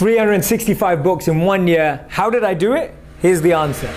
365 books in 1 year. How did I do it? Here's the answer.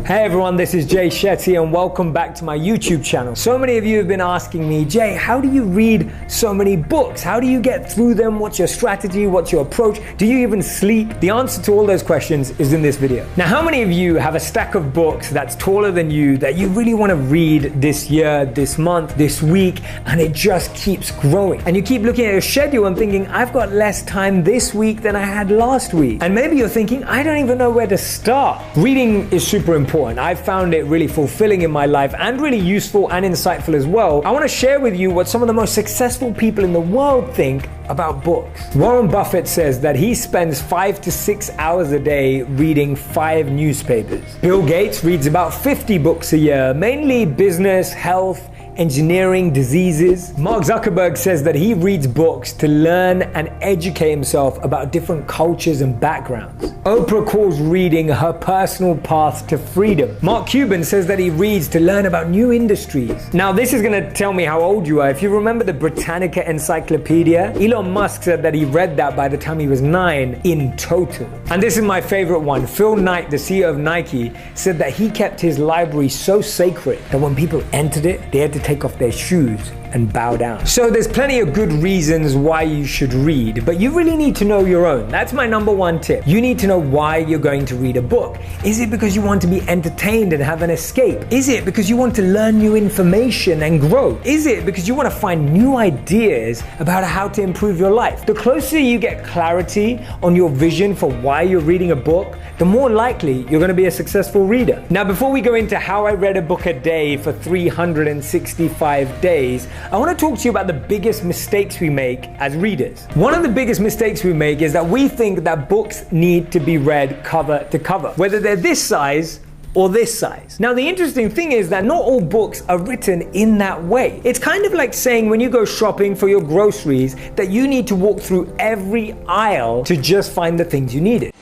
Hey everyone, this is Jay Shetty and welcome back to my YouTube channel. So many of you have been asking me, Jay, how do you read so many books? How do you get through them? What's your strategy? What's your approach? Do you even sleep? The answer to all those questions is in this video. Now, how many of you have a stack of books that's taller than you that you really want to read this year, this month, this week, and it just keeps growing? And you keep looking at your schedule and thinking, I've got less time this week than I had last week. And maybe you're thinking, I don't even know where to start. Reading is super important. I've found it really fulfilling in my life and really useful and insightful as well. I want to share with you what some of the most successful people in the world think about books. Warren Buffett says that he spends 5 to 6 hours a day reading 5 newspapers. Bill Gates reads about 50 books a year, mainly business, health, engineering, diseases. Mark Zuckerberg says that he reads books to learn and educate himself about different cultures and backgrounds. Oprah calls reading her personal path to freedom. Mark Cuban says that he reads to learn about new industries. Now, this is gonna tell me how old you are. If you remember the Britannica Encyclopedia, Elon Musk said that he read that by the time he was 9 in total. And this is my favorite one. Phil Knight, the CEO of Nike, said that he kept his library so sacred that when people entered it, they had to take off their shoes and bow down. So there's plenty of good reasons why you should read, but you really need to know your own. That's my number one tip. You need to know why you're going to read a book. Is it because you want to be entertained and have an escape? Is it because you want to learn new information and grow? Is it because you want to find new ideas about how to improve your life? The closer you get clarity on your vision for why you're reading a book, the more likely you're going to be a successful reader. Now, before we go into how I read a book a day for 365 days, I want to talk to you about the biggest mistakes we make as readers. One of the biggest mistakes we make is that we think that books need to be read cover to cover, whether they're this size or this size. Now, the interesting thing is that not all books are written in that way. It's kind of like saying when you go shopping for your groceries that you need to walk through every aisle to just find the things you needed.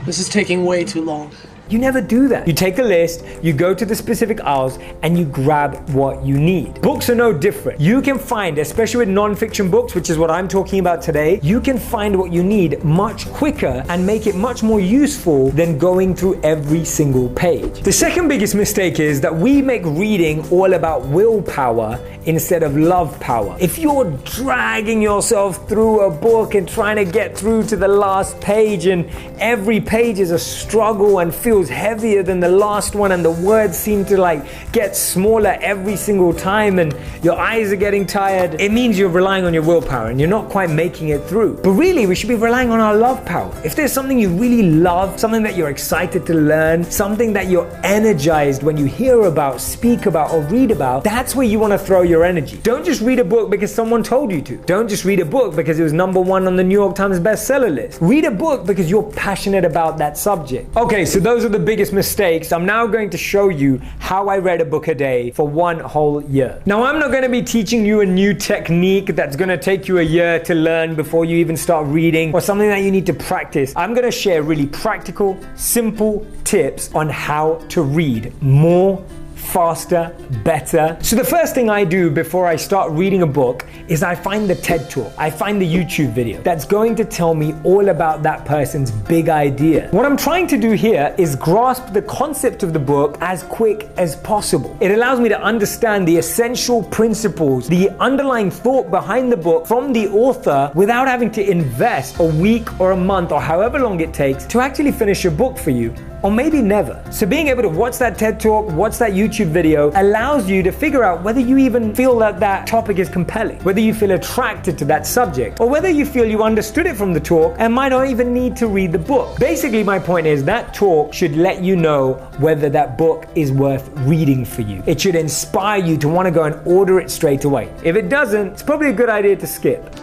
This is taking way too long. You never do that. You take a list, you go to the specific aisles, and you grab what you need. Books are no different. You can find, especially with non-fiction books, which is what I'm talking about today, you can find what you need much quicker and make it much more useful than going through every single page. The second biggest mistake is that we make reading all about willpower instead of love power. If you're dragging yourself through a book and trying to get through to the last page and every page is a struggle and feels heavier than the last one and the words seem to get smaller every single time and your eyes are getting tired, it means you're relying on your willpower and you're not quite making it through. But really, we should be relying on our love power. If there's something you really love, something that you're excited to learn, something that you're energized when you hear about, speak about, or read about, that's where you want to throw your energy. Don't just read a book because someone told you to. Don't just read a book because it was #1 on the New York Times bestseller list. Read a book because you're passionate about that subject. Okay, so those are the biggest mistakes. I'm now going to show you how I read a book a day for 1 whole year. Now, I'm not going to be teaching you a new technique that's going to take you a year to learn before you even start reading or something that you need to practice. I'm going to share really practical, simple tips on how to read more, faster, better. So the first thing I do before I start reading a book is I find the TED Talk. I find the YouTube video that's going to tell me all about that person's big idea. What I'm trying to do here is grasp the concept of the book as quick as possible. It allows me to understand the essential principles, the underlying thought behind the book from the author without having to invest a week or a month or however long it takes to actually finish a book for you. Or maybe never. So being able to watch that TED Talk, watch that YouTube video allows you to figure out whether you even feel that that topic is compelling, whether you feel attracted to that subject, or whether you feel you understood it from the talk and might not even need to read the book. Basically, my point is that talk should let you know whether that book is worth reading for you. It should inspire you to want to go and order it straight away. If it doesn't, it's probably a good idea to skip.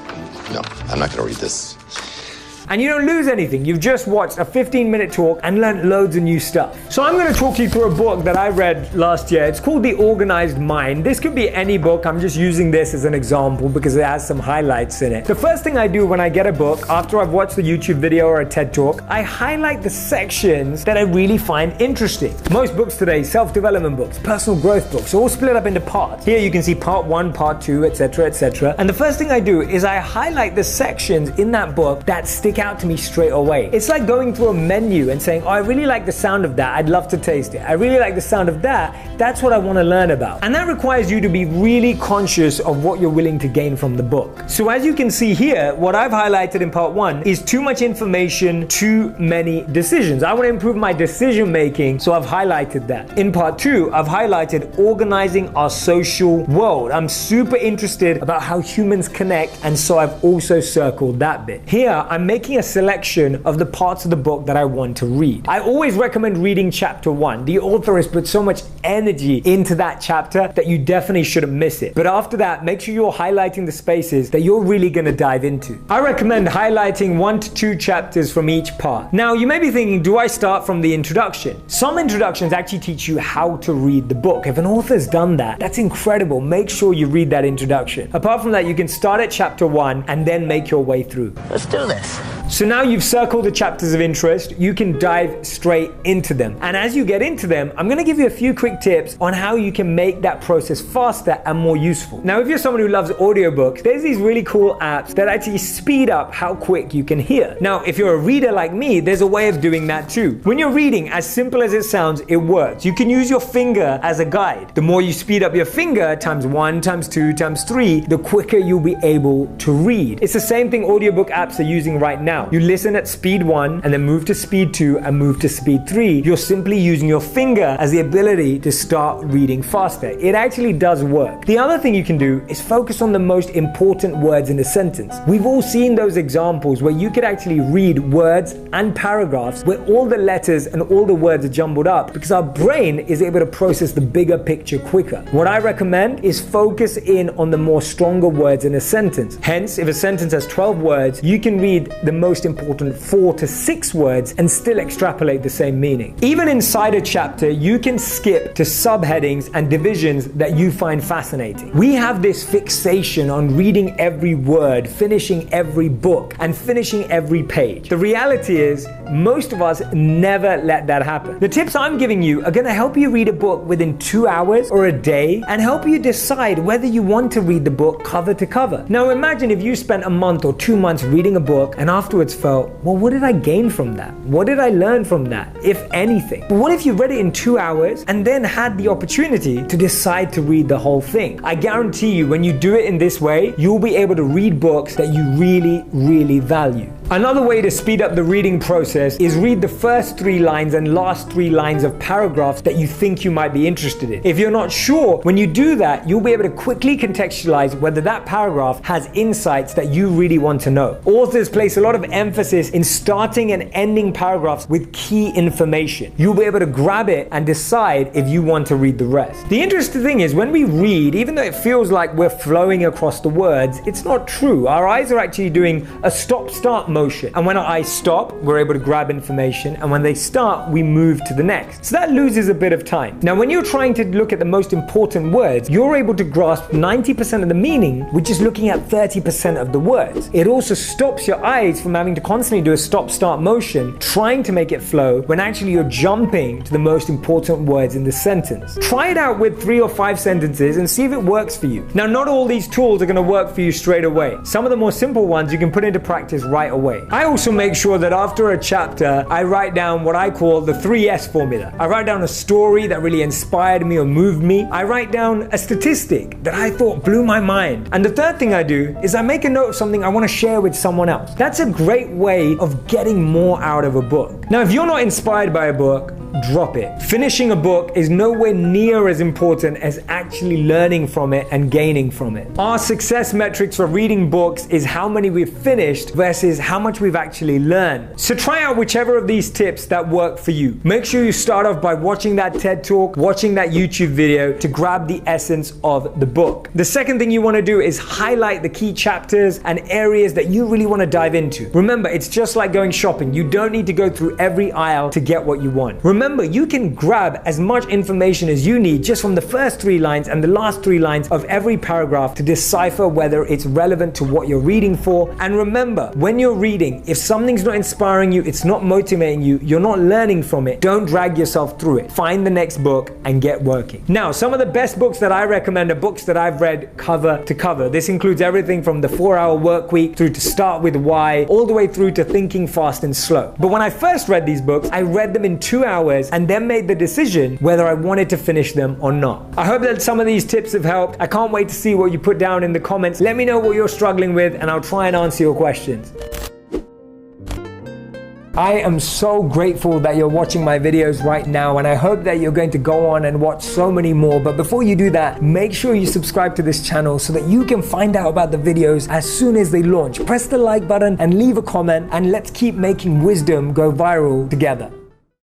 No, I'm not going to read this. and you don't lose anything. You've just watched a 15-minute talk and learned loads of new stuff. So I'm going to talk you through a book that I read last year. It's called The Organized Mind. This could be any book. I'm just using this as an example because it has some highlights in it. The first thing I do when I get a book, after I've watched the YouTube video or a TED Talk, I highlight the sections that I really find interesting. Most books today, self-development books, personal growth books, all split up into parts. Here you can see part 1, part 2, etc., etc. And the first thing I do is I highlight the sections in that book that stick out to me straight away. It's like going through a menu and saying, oh, I really like the sound of that. I'd love to taste it. I really like the sound of that. That's what I want to learn about. And that requires you to be really conscious of what you're willing to gain from the book. So as you can see here, what I've highlighted in part 1 is too much information, too many decisions. I want to improve my decision making, so I've highlighted that. In part 2, I've highlighted organizing our social world. I'm super interested about how humans connect, and so I've also circled that bit. Here, I'm making a selection of the parts of the book that I want to read. I always recommend reading chapter 1. The author has put so much energy into that chapter that you definitely shouldn't miss it. But after that, make sure you're highlighting the spaces that you're really going to dive into. I recommend highlighting 1 to 2 chapters from each part. Now, you may be thinking, do I start from the introduction? Some introductions actually teach you how to read the book. If an author's done that, that's incredible. Make sure you read that introduction. Apart from that, you can start at chapter 1 and then make your way through. Let's do this. So now you've circled the chapters of interest, you can dive straight into them. And as you get into them, I'm going to give you a few quick tips on how you can make that process faster and more useful. Now, if you're someone who loves audiobooks, there's these really cool apps that actually speed up how quick you can hear. Now, if you're a reader like me, there's a way of doing that too. When you're reading, as simple as it sounds, it works. You can use your finger as a guide. The more you speed up your finger, times 1, times 2, times 3, the quicker you'll be able to read. It's the same thing audiobook apps are using right now. You listen at speed 1 and then move to speed 2 and move to speed 3. You're simply using your finger as the ability to start reading faster. It actually does work. The other thing you can do is focus on the most important words in a sentence. We've all seen those examples where you could actually read words and paragraphs where all the letters and all the words are jumbled up because our brain is able to process the bigger picture quicker. What I recommend is focus in on the more stronger words in a sentence. Hence, if a sentence has 12 words, you can read the most important 4 to 6 words and still extrapolate the same meaning. Even inside a chapter, you can skip to subheadings and divisions that you find fascinating. We have this fixation on reading every word, finishing every book, and finishing every page. The reality is, most of us never let that happen. The tips I'm giving you are going to help you read a book within 2 hours or a day and help you decide whether you want to read the book cover to cover. Now imagine if you spent a month or 2 months reading a book and afterwards felt, well, what did I gain from that? What did I learn from that, if anything? But what if you read it in 2 hours and then had the opportunity to decide to read the whole thing? I guarantee you, when you do it in this way, you'll be able to read books that you really, really value. Another way to speed up the reading process is read the first 3 lines and last 3 lines of paragraphs that you think you might be interested in. If you're not sure, when you do that, you'll be able to quickly contextualize whether that paragraph has insights that you really want to know. Authors place a lot of emphasis in starting and ending paragraphs with key information. You'll be able to grab it and decide if you want to read the rest. The interesting thing is, when we read, even though it feels like we're flowing across the words, it's not true. Our eyes are actually doing a stop-start motion. And when our eyes stop, we're able to grab information, and when they start, we move to the next. So that loses a bit of time. Now, when you're trying to look at the most important words, you're able to grasp 90% of the meaning with just looking at 30% of the words. It also stops your eyes from having to constantly do a stop-start motion, trying to make it flow, when actually you're jumping to the most important words in the sentence. Try it out with 3 or 5 sentences and see if it works for you. Now, not all these tools are going to work for you straight away. Some of the more simple ones you can put into practice right away. I also make sure that after a chapter, I write down what I call the 3S formula. I write down a story that really inspired me or moved me. I write down a statistic that I thought blew my mind. And the third thing I do is I make a note of something I want to share with someone else. That's a great way of getting more out of a book. Now, if you're not inspired by a book, drop it. Finishing a book is nowhere near as important as actually learning from it and gaining from it. Our success metrics for reading books is how many we've finished versus how much we've actually learned. So try out whichever of these tips that work for you. Make sure you start off by watching that TED Talk, watching that YouTube video to grab the essence of the book. The second thing you want to do is highlight the key chapters and areas that you really want to dive into. Remember, it's just like going shopping. You don't need to go through every aisle to get what you want. Remember, you can grab as much information as you need just from the first 3 lines and the last 3 lines of every paragraph to decipher whether it's relevant to what you're reading for. And remember, when you're reading, if something's not inspiring you, it's not motivating you, you're not learning from it, don't drag yourself through it. Find the next book and get working. Now, some of the best books that I recommend are books that I've read cover to cover. This includes everything from The 4-Hour Workweek through to Start With Why, all the way through to Thinking Fast and Slow. But when I first read these books, I read them in 2 hours and then made the decision whether I wanted to finish them or not. I hope that some of these tips have helped. I can't wait to see what you put down in the comments. Let me know what you're struggling with and I'll try and answer your questions. I am so grateful that you're watching my videos right now, and I hope that you're going to go on and watch so many more. But before you do that, make sure you subscribe to this channel so that you can find out about the videos as soon as they launch. Press the like button and leave a comment, and let's keep making wisdom go viral together.